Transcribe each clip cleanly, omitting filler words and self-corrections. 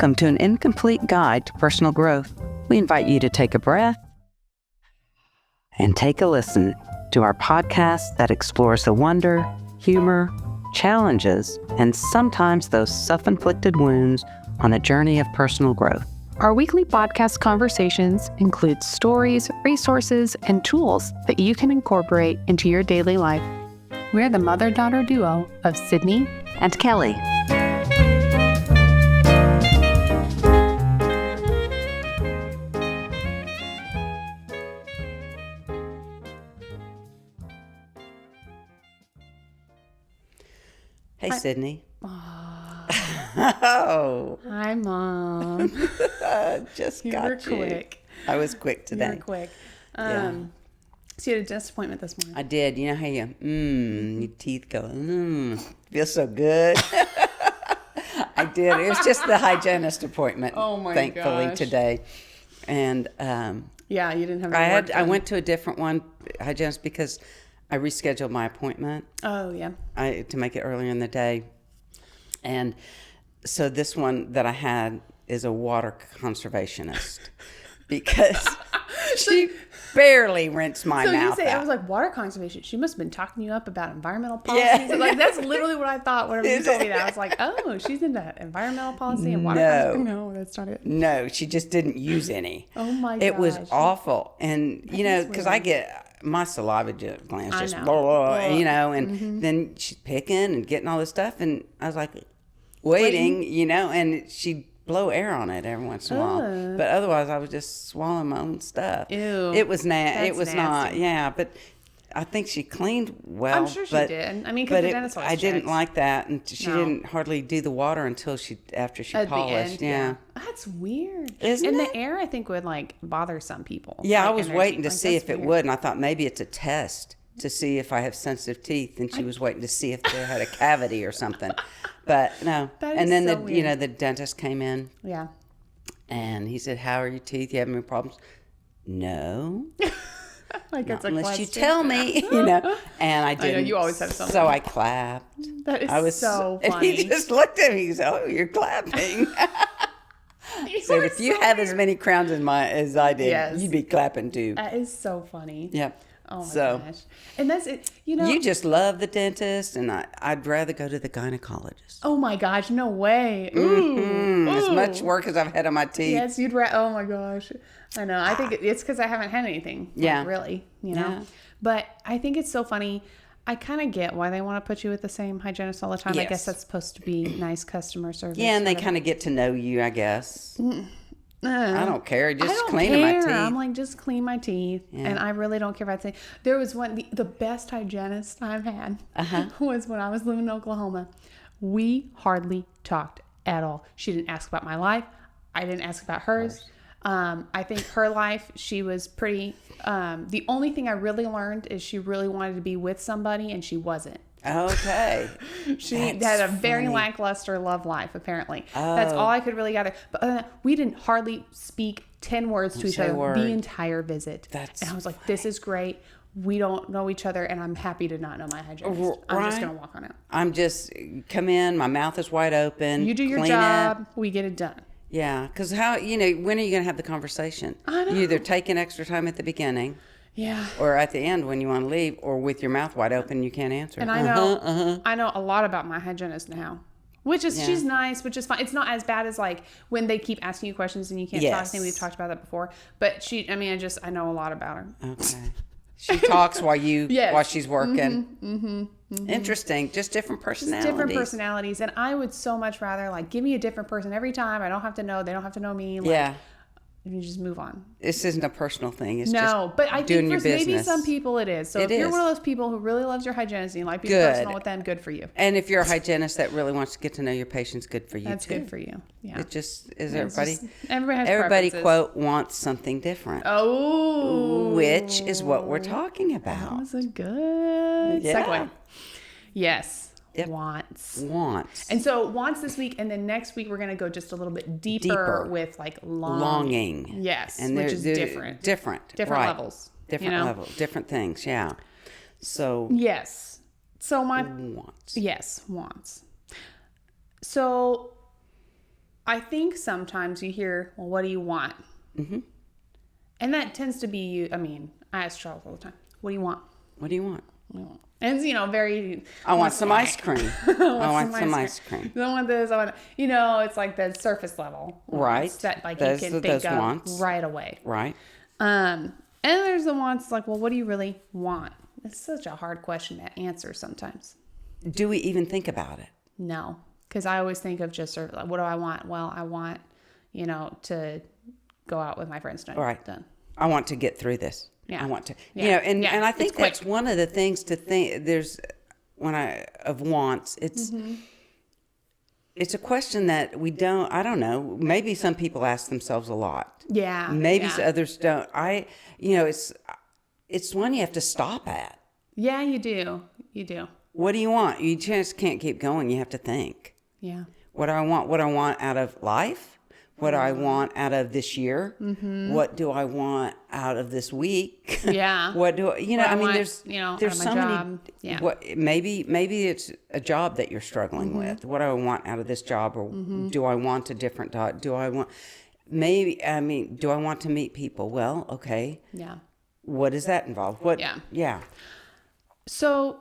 Welcome to an incomplete guide to personal growth. We invite you to take a breath and take a listen to our podcast that explores the wonder, humor, challenges, and sometimes those self-inflicted wounds on a journey of personal growth. Our weekly podcast conversations include stories, resources, and tools that you can incorporate into your daily life. We're the mother-daughter duo of Sydney and Kelly. Hey, Sydney. Oh. Hi, Mom. Just you got were you. quick. I was quick today. You were quick. Yeah. So you had a dentist appointment this morning. I did. You know how your teeth go, feels so good. I did. It was just the hygienist appointment. Oh my thankfully gosh. Today, and yeah, you didn't have. I went to a different hygienist because I rescheduled my appointment. Oh yeah. To make it earlier in the day, and so this one that I had is a water conservationist because she barely rinsed my mouth out. I was like, water conservation. She must have been talking you up about environmental policies. Yeah. Like that's literally what I thought whenever you told me that. I was like, oh, she's into environmental policy and water conservation. No, that's not it. No, she just didn't use any. Oh my gosh. It was awful. And because I get my saliva glands just blah, blah, and then she's picking and getting all this stuff, and I was like waiting, and she'd blow air on it every once in a while, but otherwise I was just swallowing my own stuff. Ew, it was nasty. It was nasty. not, but I think she cleaned well. I'm sure she did. I mean, because the dentist always I didn't checks. like that, and she didn't hardly do the water until after she At polished. the end, yeah. That's weird. Isn't and it? the air, I think, would bother some people. Yeah, like, I was waiting to see if it weird. would, and I thought maybe it's a test to see if I have sensitive teeth, and she was waiting to see if they had a cavity or something. But no. And then so weird. The dentist came in. Yeah. And he said, "How are your teeth? You having any problems?" No. Like it's unless you tell me, And I didn't. I know, you always have something. So I clapped. That is so funny. And he just looked at me. He said, "Oh, you're clapping." So if you have as many crowns as I did, Yes. you'd be clapping too. That is so funny. Yep. Oh my gosh. And that's it. You just love the dentist, and I'd rather go to the gynecologist. Oh my gosh, no way. Ooh. As much work as I've had on my teeth. Yes, you'd rather. Oh my gosh. I know. I think it's because I haven't had anything. Yeah. Really, Yeah. But I think it's so funny. I kind of get why they want to put you with the same hygienist all the time. Yes. I guess that's supposed to be nice customer service. Yeah, and they kind of get to know you, I guess. I don't care. Just I don't cleaning my care. teeth. I'm like, just clean my teeth. Yeah. And I really don't care about it. There was the best hygienist I've had was when I was living in Oklahoma. We hardly talked at all. She didn't ask about my life. I didn't ask about hers. I think her life, she was pretty, the only thing I really learned is she really wanted to be with somebody and she wasn't. Okay. She had a very lackluster love life, apparently. That's all I could really gather. But we didn't hardly speak 10 words to each other the entire visit. And I was like, this is great. We don't know each other, and I'm happy to not know my hygienist. I'm just going to walk on out. I'm just, come in, my mouth is wide open. You do your job, we get it done. Yeah, because when are you going to have the conversation? I know. You either take an extra time at the beginning. Yeah. Or at the end when you want to leave, or with your mouth wide open, you can't answer. And I know a lot about my hygienist now, which is she's nice, which is fine. It's not as bad as like when they keep asking you questions and you can't talk. I think we've talked about that before. But I know a lot about her. Okay. She talks while she's working. Interesting. Just different personalities. Different personalities, and I would so much rather like give me a different person every time. I don't have to know. They don't have to know me. Like, you just move on. This isn't a personal thing. It's but I think for maybe business. some people it is. So if you're one of those people who really loves your hygienist and you like being personal with them, good for you. And if you're a hygienist that really wants to get to know your patients, good for you. That's good for you. Yeah. It just is everybody. Everybody has quote wants something different. Oh, which is what we're talking about. That was a good segue. Yes. Yep. Wants. And so wants this week, and then next week we're going to go just a little bit deeper with like longing. Yes, and which is different. Different levels. Different levels. Different things. Yeah. So yes. So my wants. Yes, wants. So I think sometimes you hear, well, what do you want? Mm-hmm. And that tends to be you. I mean, I ask Charles all the time, what do you want? What do you want? And it's, very... I want some ice cream. I want some ice cream. I want this. I want... it's like the surface level. Right. That like Those, you can think of wants. Right away. Right. And there's the wants like, well, what do you really want? It's such a hard question to answer sometimes. Do we even think about it? No. Because I always think of just sort of like, what do I want? Well, I want, to go out with my friends tonight. Right. Done. I want to get through this. Yeah. I want to, Yeah. and I think that's quick. one of the things to think. There's of wants. It's a question that I don't know. Maybe some people ask themselves a lot. Yeah. Maybe others don't. It's one you have to stop at. Yeah, you do. You do. What do you want? You just can't keep going. You have to think. Yeah. What do I want? What do I want out of life? What do I want out of this year? Mm-hmm. What do I want out of this week? Yeah. What do I mean? There's so job. many. Yeah. Maybe it's a job that you're struggling with. What do I want out of this job? Or do I want a different job? Do I want? Do I want to meet people? Well, okay. Yeah. What does that involve? What? Yeah. Yeah. So,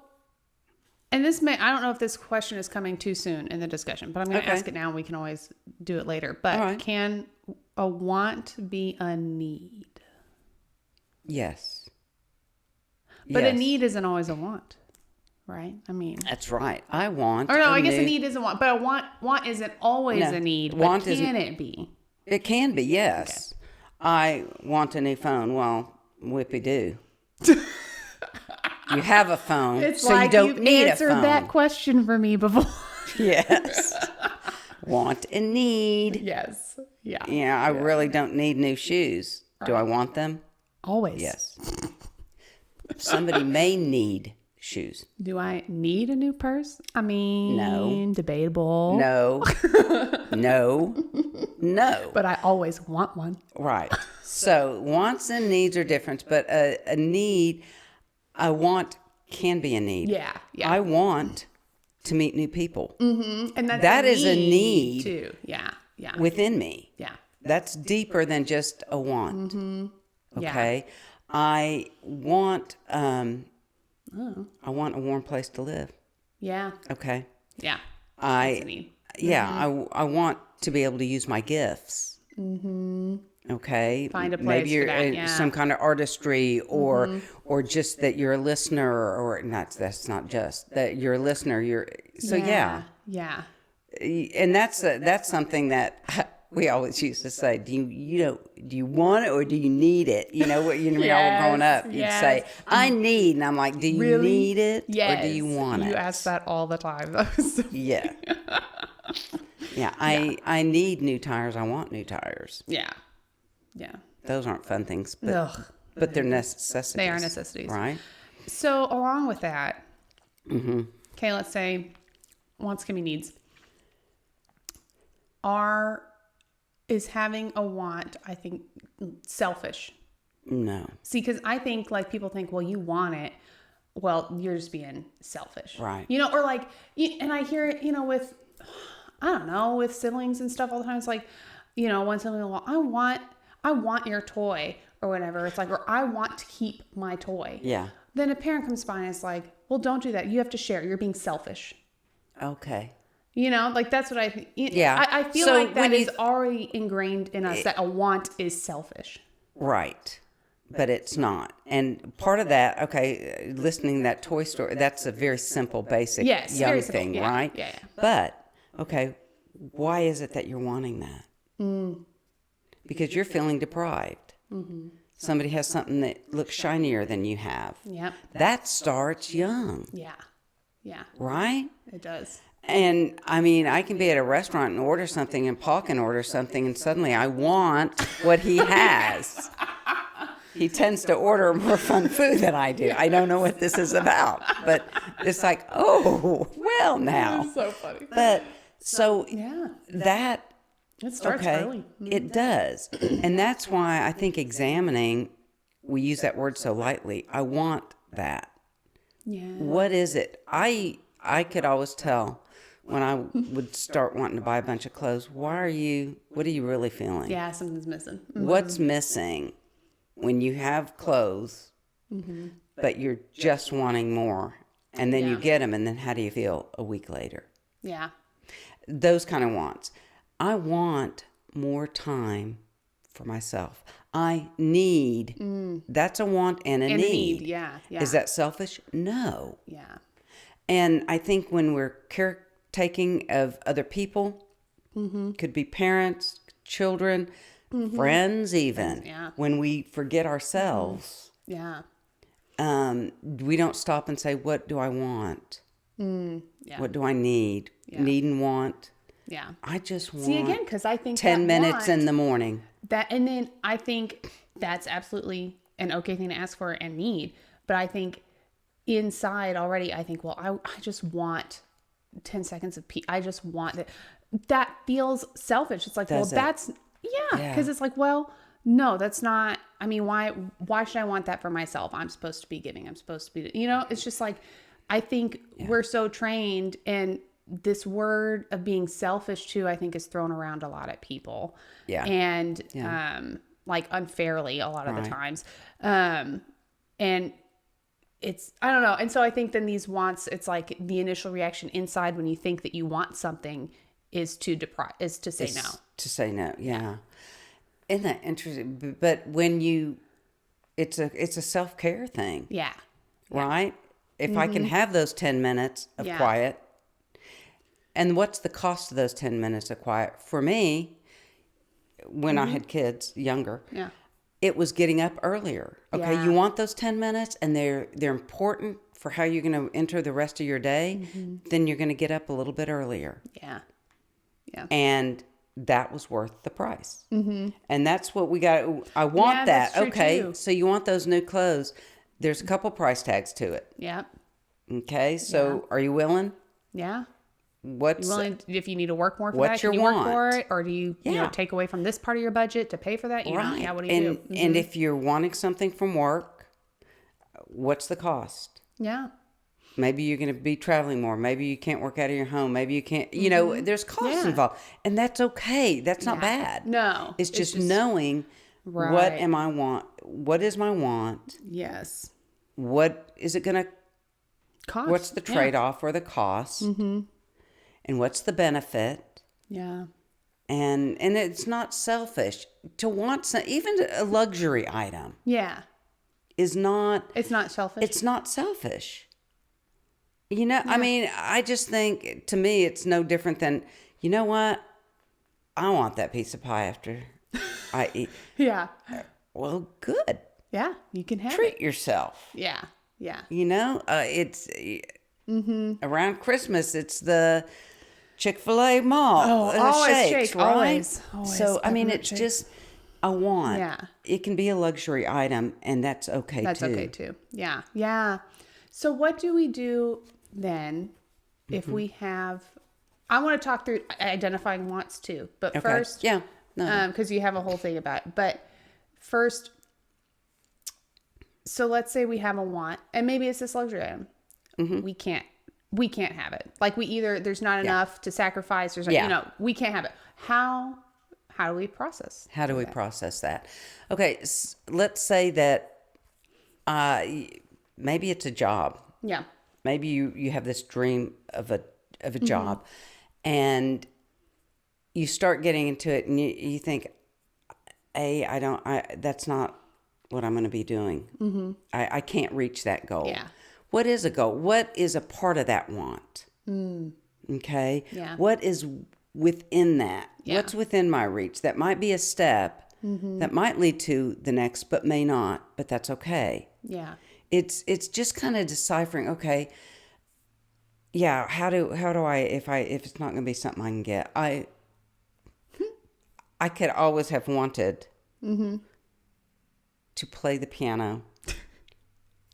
and I don't know if this question is coming too soon in the discussion, but I'm going to ask it now and we can always do it later. But can a want be a need? Yes. But a need isn't always a want, right? I mean. That's right. I want. Or no, I guess a need isn't want, but a want isn't always a need. But can it be? It can be, yes. Okay. I want a new phone. Well, whippy-do. You have a phone, it's so like you don't need a phone. You've answered that question for me before. Yes. Want and need. Yes. Yeah. Yeah, I really don't need new shoes. Right. Do I want them? Always. Yes. Somebody may need shoes. Do I need a new purse? I mean, no. Debatable. No. No. But I always want one. Right. So wants and needs are different, but a need... A want can be a need. Yeah. I want to meet new people. Mm-hmm. And that is a need too. Yeah. Within me. Yeah. That's deeper than just a want. Mm-hmm. Okay. Yeah. I want I want a warm place to live. Yeah. Okay. Yeah. That's a need. Yeah. I want to be able to use my gifts. Mm-hmm. Okay. Find a place maybe you're for that, some kind of artistry or just that you're a listener or that's not just that you're a listener. Yeah. And that's something that we always used to say, do you want it or do you need it? We all growing up, you'd say, I need, and I'm like, do you need it or do you want it? You ask that all the time. Yeah. Yeah. I need new tires. I want new tires. Yeah. Yeah. Those aren't fun things, but they're necessities. They are necessities. Right? So along with that, okay, let's say wants can be needs. Is having a want, I think, selfish? No. See, because I think like people think, well, you want it. Well, you're just being selfish. Right. Or like, and I hear it, with, I don't know, with siblings and stuff all the time. It's like, one sibling will, I want your toy or whatever. It's like, or I want to keep my toy. Yeah. Then a parent comes by and it's like, well, don't do that. You have to share. You're being selfish. Okay. Like that's what I think. Yeah. I feel like that is already ingrained in us that a want is selfish. Right. But it's not. And part of that, okay, listening to that toy story, that's a very simple, basic young thing, yeah. right? Yeah. But, okay, why is it that you're wanting that? Because you're feeling deprived. Mm-hmm. Somebody has something that looks shinier than you have. Yep. That starts young. Yeah. Yeah. Right? It does. And I mean, I can be at a restaurant and order something and Paul can order something and suddenly I want what he has. He tends to order more fun food than I do. I don't know what this is about, but it's like, oh, well now. That's so funny. But so that it starts early. Mm-hmm. It does. And that's why I think examining, we use that word so lightly. I want that. Yeah. What is it? I could always tell when I would start wanting to buy a bunch of clothes, what are you really feeling? Yeah, something's missing. Mm-hmm. What's missing when you have clothes, but you're just wanting more? And then you get them, and then how do you feel a week later? Yeah. Those kind of wants. I want more time for myself. I need. That's a want and a need. Yeah. Is that selfish? No. Yeah. And I think when we're caretaking of other people, could be parents, children, friends even, when we forget ourselves, we don't stop and say, what do I want? What do I need? Need and want. Yeah. I just want. See, again, because I think 10 minutes in the morning. And then I think that's absolutely an okay thing to ask for and need. But I think inside already, I think, well, I just want 10 seconds of peace. I just want that. That feels selfish. It's like, because it's like, well, no, that's not, I mean, why should I want that for myself? I'm supposed to be giving. I'm supposed to be, it's just like, I think we're so trained, and this word of being selfish too, I think is thrown around a lot at people. Yeah. And, like unfairly a lot of the times. And it's, I don't know. And so I think then these wants, it's like the initial reaction inside when you think that you want something is to say no. To say no. Yeah. Isn't that interesting? But when it's a self-care thing. Yeah. Right? If I can have those 10 minutes of quiet, and what's the cost of those 10 minutes of quiet? For me, when I had kids younger, it was getting up earlier. Okay, you want those 10 minutes, and they're important for how you're going to enter the rest of your day, then you're going to get up a little bit earlier. Yeah. Yeah. And that was worth the price. And that's what we got. I want that. Okay, too. So you want those new clothes. There's a couple price tags to it. Yeah. Okay, so are you willing? Yeah. What's you willing, if you need to work more for what's that, can you your work want? for it? Or do you, take away from this part of your budget to pay for that? Right. What do you do? And if you're wanting something from work, what's the cost? Yeah. Maybe you're going to be traveling more. Maybe you can't work out of your home. Maybe you can't, there's costs involved. And that's okay. That's not bad. No. It's just knowing what am I want? What is my want? Yes. What is it going to cost? What's the trade-off or the cost? And what's the benefit? Yeah. And it's not selfish to want some, even a luxury item. Yeah. It's not selfish. It's not selfish. I mean, I just think, to me, it's no different than, you know what? I want that piece of pie after I eat. Yeah. Well, good. Yeah, you can have Treat yourself. Yeah. Yeah. It's around Christmas, it's the Chick-fil-A mall. Oh, always shake, right? Always. So, I mean, it's just a want. Yeah. It can be a luxury item, and that's okay too. That's okay too. Yeah. Yeah. So what do we do then if we have, I want to talk through identifying wants too, but first, because you have a whole thing about it. But first, so let's say we have a want, and maybe it's this luxury item. We can't have it. Like there's not enough to sacrifice. We can't have it. How do we process? How do we process that? Okay, let's say that maybe it's a job. Yeah. Maybe you have this dream of a job, and you start getting into it, and you think, that's not what I'm going to be doing. I can't reach that goal. Yeah. What is a goal? What is a part of that want? Okay. Yeah. What is within that? Yeah. What's within my reach? That might be a step that might lead to the next, but may not, but that's okay. Yeah. It's just kind of deciphering, okay, how do I, if it's not going to be something I can get, I could always have wanted to play the piano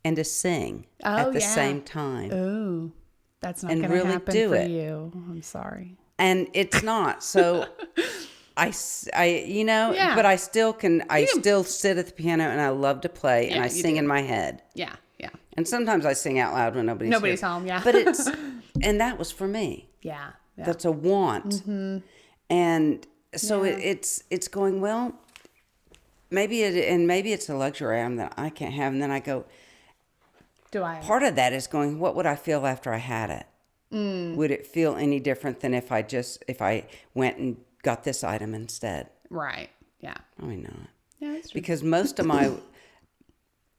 and to sing at the same time. Oh, that's not going to really happen do for it. you. I'm sorry. And it's not. So but I still can, still sit at the piano, and I love to play, and I sing in my head. Yeah. Yeah. And sometimes I sing out loud when nobody's here. home. Yeah. But and that was for me. Yeah. That's a want. And so it's going, well, maybe it's a luxury item that I can't have. And then I go, part of that is going, what would I feel after I had it? Would it feel any different than if I went and got this item instead? Right. Yeah. Probably not. Yeah, that's true. Because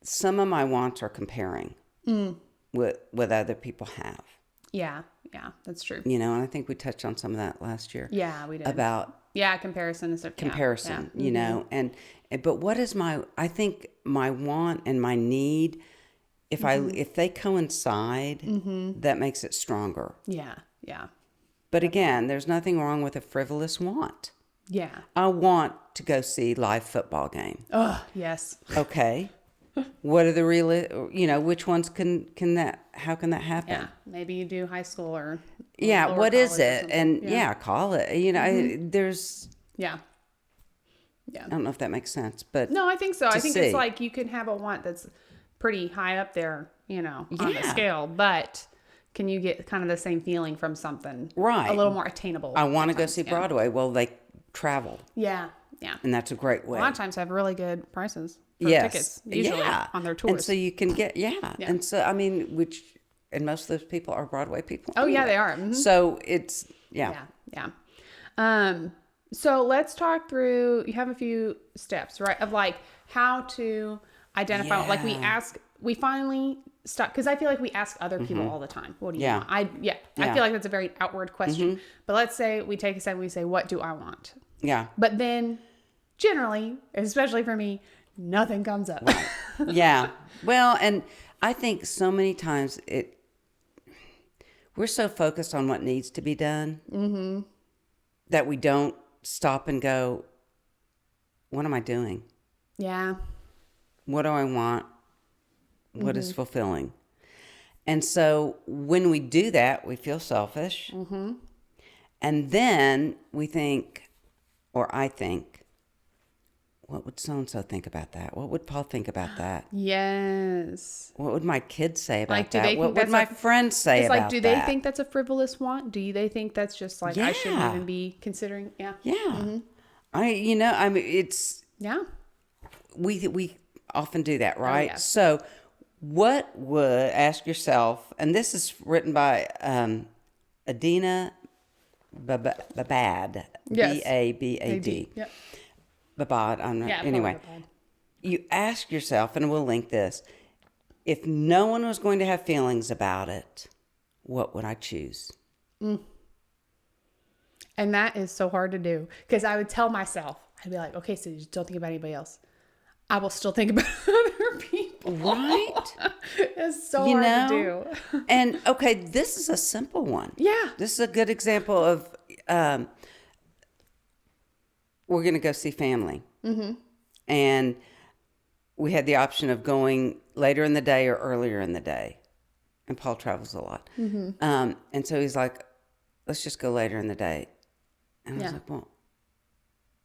some of my wants are comparing with what other people have. Yeah. Yeah, that's true. You know, and I think we touched on some of that last year. Yeah, we did. About comparison and stuff. Comparison, you know, but what is I think my want and my need, if they coincide, that makes it stronger. Yeah. Yeah. But again, there's nothing wrong with a frivolous want. Yeah. I want to go see live football game. Oh, yes. Okay. What are the which ones how can that happen? Yeah. Maybe you do high school or what is it? And call it. You know, there's. Yeah. Yeah. I don't know if that makes sense, but. No, I think so. I think it's like you can have a want that's pretty high up there, you know, on the scale, but can you get kind of the same feeling from something a little more attainable? I want to go see Broadway. Well, they travel. Yeah. Yeah. And that's a great way. A lot of times have really good prices for tickets, usually on their tours. And so you can get, And so, I mean, and most of those people are Broadway people. Oh, yeah, they are. Mm-hmm. So it's, Yeah. So let's talk through, you have a few steps, right? Of like how to identify, like we finally stop, because I feel like we ask other people all the time, what do you want? I feel like that's a very outward question. But let's say we take a step and we say, what do I want? Yeah. But then generally, especially for me, nothing comes up. Yeah. Well, and I think so many times we're so focused on what needs to be done that we don't stop and go, what am I doing? Yeah. What do I want? What is fulfilling? And so when we do that, we feel selfish. And then we think, or I think, what would so-and-so think about that? What would Paul think about that? Yes. What would my kids say about like, that? What would my friends say about that? It's like, do they think that's a frivolous want? Do they think that's just like, I shouldn't even be considering? Yeah. Yeah. I mean, it's... Yeah. We often do that, right? Oh, yes. So ask yourself, and this is written by Adina Babad, Yes. Babad. Yep. Babad, anyway. You ask yourself, and we'll link this, if no one was going to have feelings about it, what would I choose? And that is so hard to do, because I would tell myself, I'd be like, okay, so you just don't think about anybody else. I will still think about other people. Right? It's so hard to do. And okay, this is a simple one. Yeah. This is a good example of we're going to go see family. And we had the option of going later in the day or earlier in the day. And Paul travels a lot. And so he's like, let's just go later in the day. And I was like, well,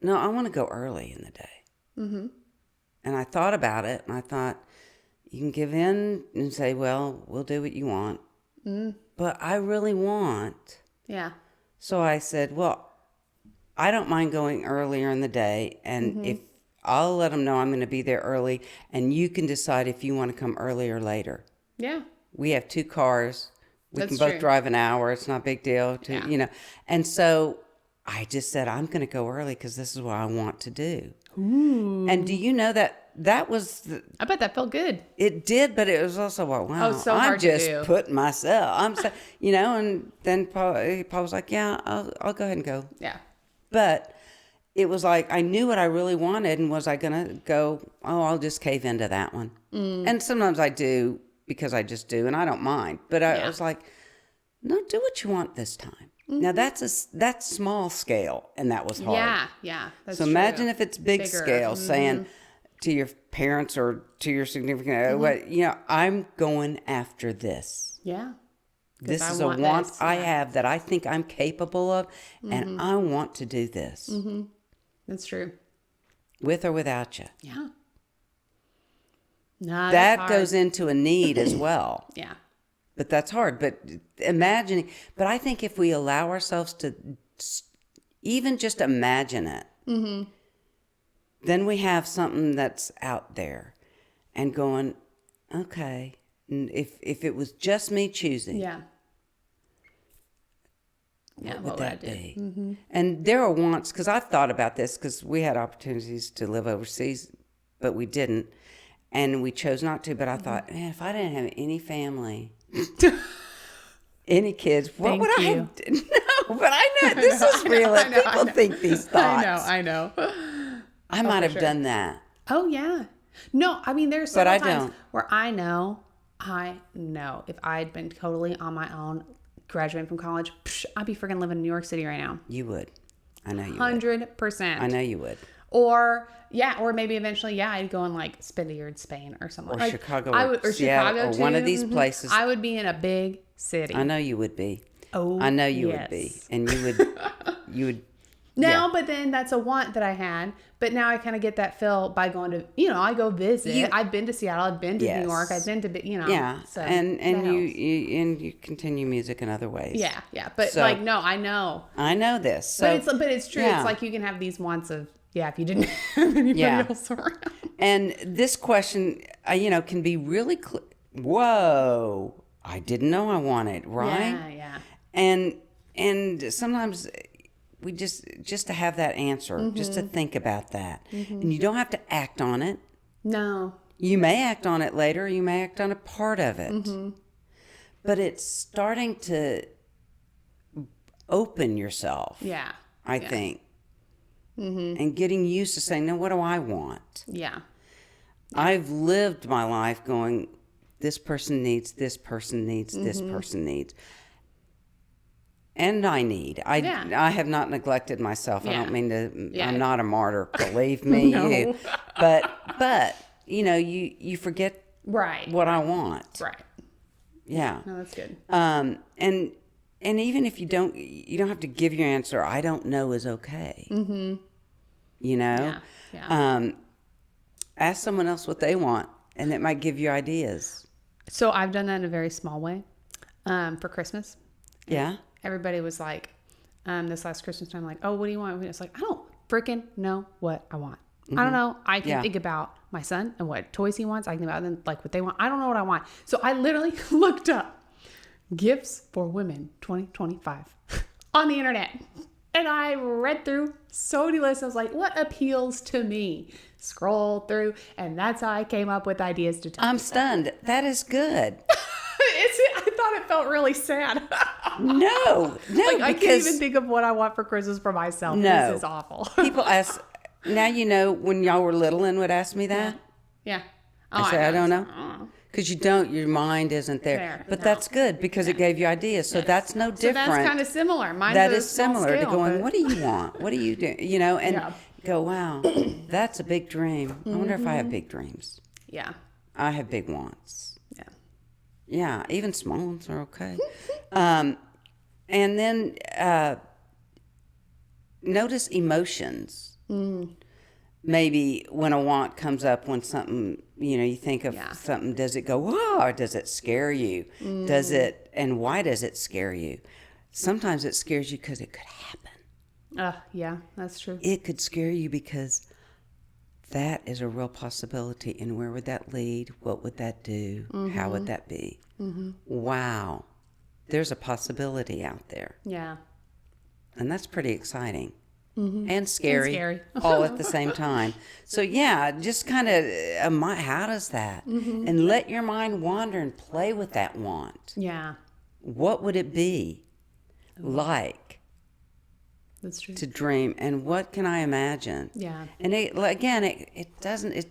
no, I want to go early in the day. And I thought about it, and I thought, you can give in and say, well, we'll do what you want. But I really want. Yeah. So I said, well, I don't mind going earlier in the day. And if I'll let them know I'm going to be there early, and you can decide if you want to come early or later. Yeah. We have 2 cars. We That's can both true. drive an hour. It's not a big deal. And so I just said, I'm going to go early because this is what I want to do. Ooh. And do you know that was... I bet that felt good. It did, but it was also, wow, so I'm hard just to do. putting myself... and then Paul was like, yeah, I'll go ahead and go. Yeah. But it was like, I knew what I really wanted, and was I going to go, I'll just cave into that one. And sometimes I do, because I just do, and I don't mind. But I was like, no, do what you want this time. Now that's small scale, and that was hard. Yeah. That's so true. imagine if it's bigger scale, Mm-hmm. saying to your parents or to your significant other, I'm going after this. Yeah. This is a want I have that I think I'm capable of, and I want to do this. That's true. With or without you. Yeah. No, that that's goes hard. into a need as well. Yeah. But that's hard. But imagining, but I think if we allow ourselves to even just imagine it, then we have something that's out there and going, okay, if it was just me choosing, Yeah. Yeah, what would that I do? be? And there are wants, because I've thought about this, because we had opportunities to live overseas, but we didn't. And we chose not to. But I thought, man, if I didn't have any family, any kids, what would I have? No, but I know this is real. People think these thoughts. I know. I might have done that. Oh, yeah. No, I mean, there's several I times don't. where I know if I'd been totally on my own, graduating from college, I'd be freaking living in New York City right now. You would. I know you 100%. would. I know you would. Or maybe eventually, I'd go and like spend a year in Spain or something. Or like, Chicago, or Seattle, Chicago or too. one of these places. I would be in a big city. I know you would be. Oh, I know you would be, and you would. Now, but then that's a want that I had. But now I kind of get that feel by going to, I go visit. I've been to Seattle. I've been to New York. I've been to, Yeah. So and you continue music in other ways. Yeah. But So- no, I know. I know this. So, But it's true. yeah. It's like you can have these wants of, if you didn't have anybody else around. And this question, can be really, whoa, I didn't know I wanted, right? Yeah. And sometimes we just to have that answer, just to think about that. And you don't have to act on it. No. You may act on it later, you may act on a part of it. But it's starting to open yourself, Yeah. I think. And getting used to saying, no, what do I want? Yeah. I've lived my life going, this person needs, this person needs, this person needs. And I need. I have not neglected myself. I don't mean to, I'm not a martyr, believe me. No. But you forget Right. what I want. Right. Yeah. No, that's good. And even if you don't have to give your answer, I don't know is okay. Yeah. Ask someone else what they want, and it might give you ideas. So I've done that in a very small way for Christmas. Yeah. Everybody was like, this last Christmas time, like, oh, what do you want? It's like, I don't freaking know what I want. I don't know. I can think about my son and what toys he wants. I can think about them, like what they want. I don't know what I want. So I literally looked up gifts for women 2025 on the internet. And I read through so many lists. I was like, what appeals to me? Scroll through. And that's how I came up with ideas to talk I'm about. stunned. That is good. I thought it felt really sad. No, Like, I can't because even think of what I want for Christmas for myself. No. This is awful. people ask, now when y'all were little and would ask me that, Yeah. I say, I don't know. Because your mind isn't there. But no. that's good because it gave you ideas. So that's no So different. that's kind of similar. Mine's That a is small similar to scale, going, but- what do you want? What do you do? And go, wow, that's a big dream. I wonder if I have big dreams. Yeah. I have big wants. Yeah. Yeah, even small ones are okay. And then notice emotions. Maybe when a want comes up, when something, you think of something, does it go, whoa, or does it scare you? Does it, and why does it scare you? Sometimes it scares you because it could happen. Yeah, that's true. It could scare you because that is a real possibility. And where would that lead? What would that do? How would that be? Wow. There's a possibility out there. Yeah. And that's pretty exciting. And scary. All at the same time. So just kind of, how does that? And let your mind wander and play with that want. Yeah. What would it be like That's true. to dream? And what can I imagine? Yeah. And it doesn't,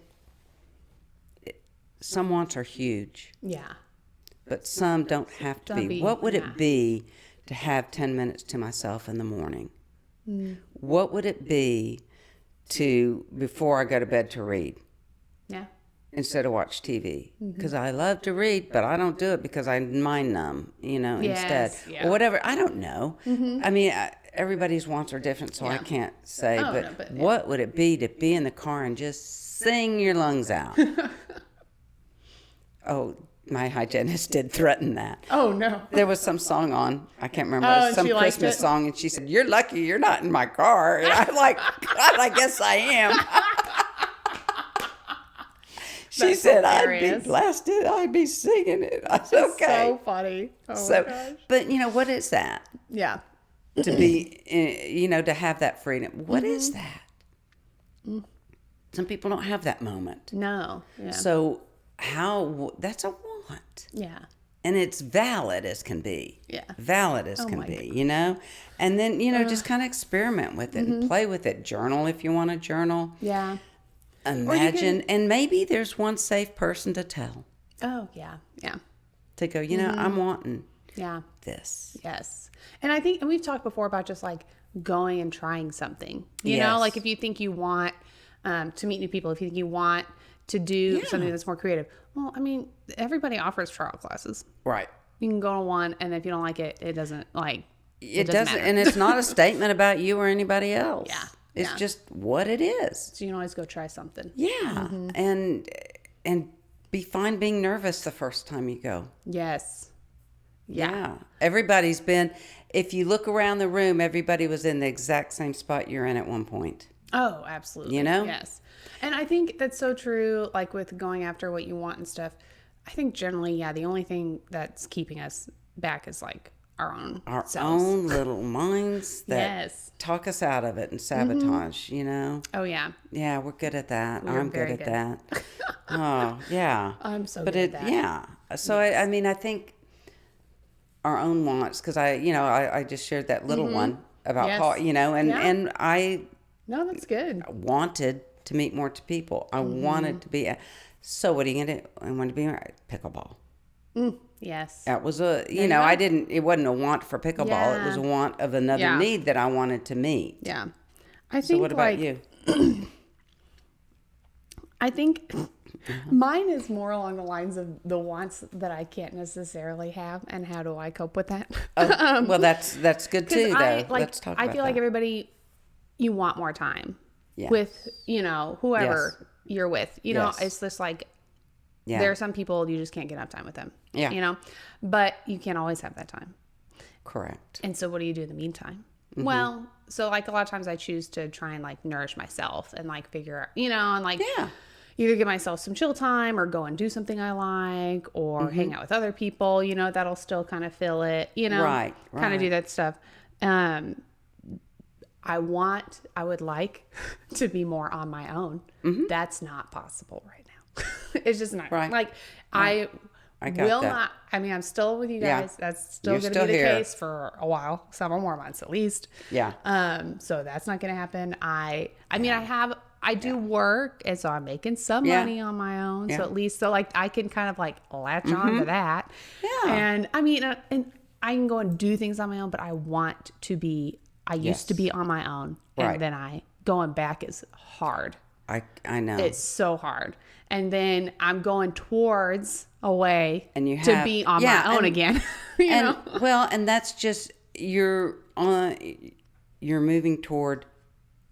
some wants are huge, Yeah. but some don't have to be. What would it be to have 10 minutes to myself in the morning? What would it be before I go to bed to read? Yeah. Instead of watch TV? Because I love to read, but I don't do it because I mind numb, instead. Yeah. Or whatever. I don't know. I mean, everybody's wants are different, so I can't say. But What would it be to be in the car and just sing your lungs out? Oh, my hygienist did threaten that. Oh, no. There was some song on, I can't remember, Oh, it was and some she liked Christmas it? song, and she said, "You're lucky you're not in my car." And I'm like, "God, I guess I am." She That's said, hilarious. "I'd be blasted. I'd be singing it." I said, It's "Okay." so funny. Oh, So, my gosh. but what is that? Yeah. To be, to have that freedom. What is that? Some people don't have that moment. No. Yeah. So that's a want. Yeah. And it's valid as can be. Yeah. Valid as can my be, And then, just kind of experiment with it and play with it. Journal if you want to journal. Yeah. Imagine. And maybe there's one safe person to tell. Oh, yeah. Yeah. To go, I'm wanting Yeah. this. Yes. And I think, and we've talked before about just like going and trying something, you Yes. know, like if you think you want to meet new people, if you think you want to do something that's more creative. Well, I mean, everybody offers trial classes. Right. You can go to one, and if you don't like it, it doesn't It doesn't, and it's not a statement about you or anybody else. Yeah. It's Yeah. just what it is. So you can always go try something. Yeah. And be fine being nervous the first time you go. Yes. Yeah. Everybody's been, if you look around the room, everybody was in the exact same spot you're in at one point. Oh, absolutely. Yes. And I think that's so true, like with going after what you want and stuff. I think generally, the only thing that's keeping us back is like our own own little minds that talk us out of it and sabotage, Oh, yeah. Yeah, we're good at that. We're I'm good very at good. that. Oh, yeah. I'm so but good at that. Yeah. So, I mean, I think our own wants, because I just shared that little one about Yes. Paul, and I No, that's good. wanted to meet more people. I wanted to be. So what are you going to do? I wanted to be pickleball. Yes. That was I didn't, it wasn't a want for pickleball. Yeah. It was a want of another need that I wanted to meet. Yeah. I think, So what about you? I think mine is more along the lines of the wants that I can't necessarily have, and how do I cope with that? Well, that's good too, though. Let's talk about I feel like that. everybody, you want more time Yes. with, whoever Yes. you're with. Yes. It's just like, Yeah. there are some people you just can't get enough time with them. Yeah. But you can't always have that time. Correct. And so what do you do in the meantime? Well, so like a lot of times I choose to try and like nourish myself and like figure out, and like either give myself some chill time or go and do something I like or hang out with other people, that'll still kind of fill it, Right, kind of right. do that stuff. I would like to be more on my own. That's not possible right now. It's just not. Right. Like I got will that. not. I mean, I'm still with you Yeah. guys. That's still You're going to still be the here. case for a while, several more months at least. Yeah. So that's not going to happen. I do work, and so I'm making some money on my own. Yeah. So at least, like I can kind of like latch on to that. Yeah. And I mean, and I can go and do things on my own, but I want to be. I used to be on my own, and Right. then going back is hard. I know. It's so hard. And then I'm going towards a way And you to have- be on yeah, my own and- again. you know? Well, and that's just you're moving toward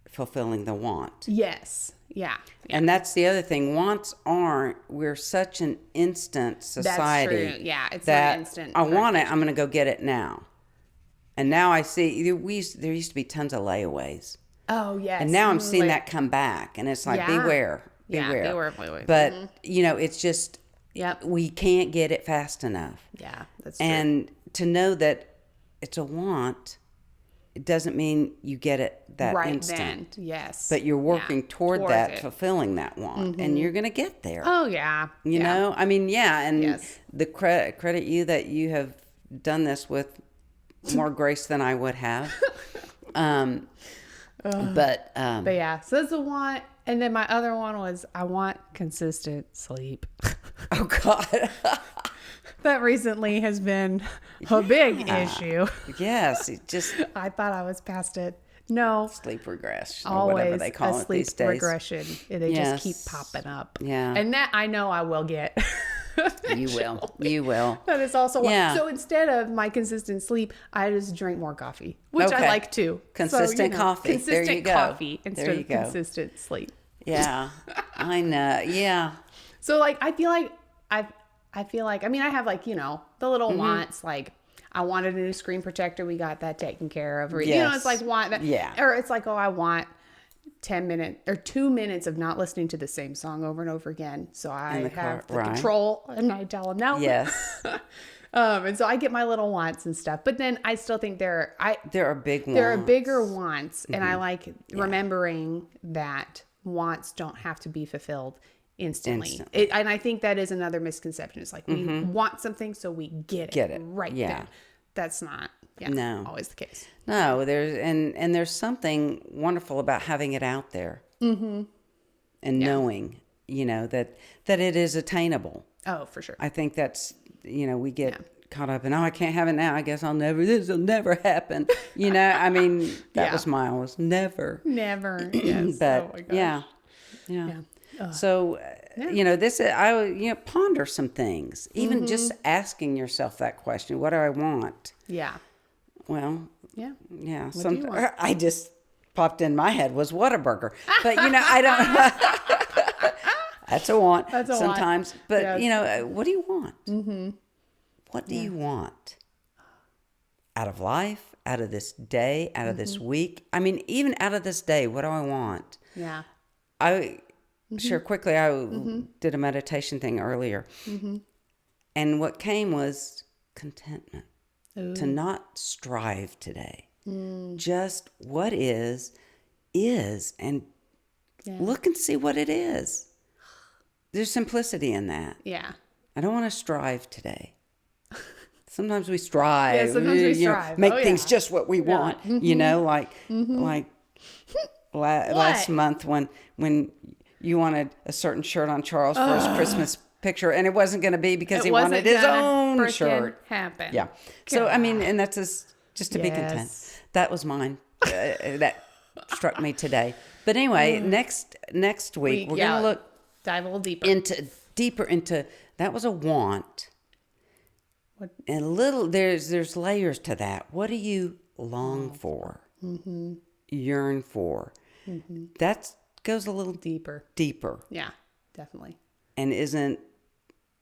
fulfilling the want. Yes. Yeah. And that's the other thing. Wants aren't. We're such an instant society. That's true. Yeah. It's that not instant. I want it. I'm going to go get it now. And now I see there used to be tons of layaways, Oh, yes. and now I'm seeing that come back, and it's like Yeah. beware. Yeah, beware. But it's just Yep. we can't get it fast enough. Yeah. That's true. And to know that it's a want, it doesn't mean you get it that right instant. then. Yes. But you're working toward towards that, it. fulfilling that want, and you're going to get there. Oh, yeah. You know, I mean, and Yes. the credit you that you have done this with more grace than I would have. But yeah, so that's the want. And then my other one was I want consistent sleep. oh God, That recently has been a big issue. yes, it just I thought I was past it. No, sleep regression or always whatever they call a it sleep these days. regression. They just keep Yes. popping up. Yeah. And that I know I will get. You will, you will. That is also Yeah. so instead of my consistent sleep, I just drink more coffee, which I Okay. like too. Consistent coffee. There Consistent you go. coffee instead There you of go. consistent sleep. Yeah, I know. Yeah, So like I feel like I feel like, I mean, I have like, you know, the little wants, like I wanted a new screen protector. We got that taken care of. Or, you know, it's like want that. Yeah. Or it's like, oh, I want 10 minutes or 2 minutes of not listening to the same song over and over again. So I have the control and I tell them no. Yes. And so I get my little wants and stuff, but then I still think there are big wants. There are bigger wants. And I like remembering that wants don't have to be fulfilled instantly. And I think that is another misconception. It's like we want something, so we get it right then. That's not always the case. No, there's something wonderful about having it out there and knowing, you know, that it is attainable. Oh, for sure. I think that's, you know, we get caught up in, I can't have it now. I guess this will never happen. You know, I mean, that was my always never. Never. Yes. But oh my gosh. Yeah. So, you know, ponder some things, even just asking yourself that question, what do I want? Yeah. Well, yeah. What do you want? I just popped in my head was Whataburger, but you know, I don't, that's a want sometimes, but you know, what do you want? What do you want out of life, out of this day, out of this week? I mean, even out of this day, what do I want? Yeah. Share quickly, I did a meditation thing earlier. And what came was contentment. Ooh. To not strive today. Just what is, and look and see what it is. There's simplicity in that. Yeah. I don't want to strive today. Sometimes we strive. Yeah, sometimes we strive. Make things just what we want. You know, like last month when you wanted a certain shirt on Charles for his Christmas picture, and it wasn't going to be because he wanted his own shirt. Happen. Yeah. So I mean, and that's just to be content. That was mine. That struck me today. But anyway, next week we're going to dive a little deeper into that was a want. And there's layers to that. What do you long for? Yearn for? That goes a little deeper. Yeah, definitely. And isn't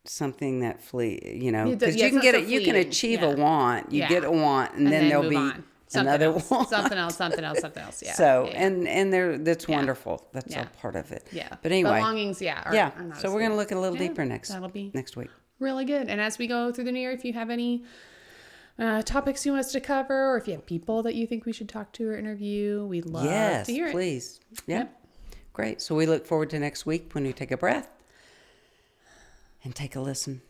something that you know, because you can get it, you can achieve a want, you get a want, and then there'll be another want. Something else. Yeah. So, and that's wonderful. That's all part of it. Yeah. But anyway. Belongings, are so we're going to look a little deeper next week. Really good. And as we go through the new year, if you have any topics you want us to cover, or if you have people that you think we should talk to or interview, we'd love to hear it. Yes, please. Yep. Great. So we look forward to next week when we take a breath and take a listen.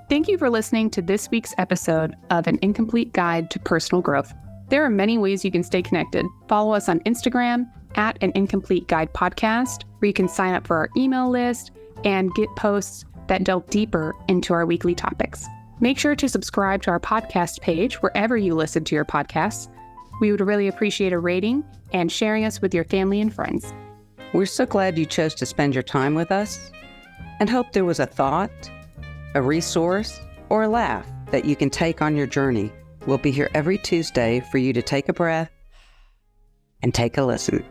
Thank you for listening to this week's episode of An Incomplete Guide to Personal Growth. There are many ways you can stay connected. Follow us on Instagram at An Incomplete Guide Podcast, where you can sign up for our email list and get posts that delve deeper into our weekly topics. Make sure to subscribe to our podcast page wherever you listen to your podcasts. We would really appreciate a rating and sharing us with your family and friends. We're so glad you chose to spend your time with us and hope there was a thought, a resource, or a laugh that you can take on your journey. We'll be here every Tuesday for you to take a breath and take a listen.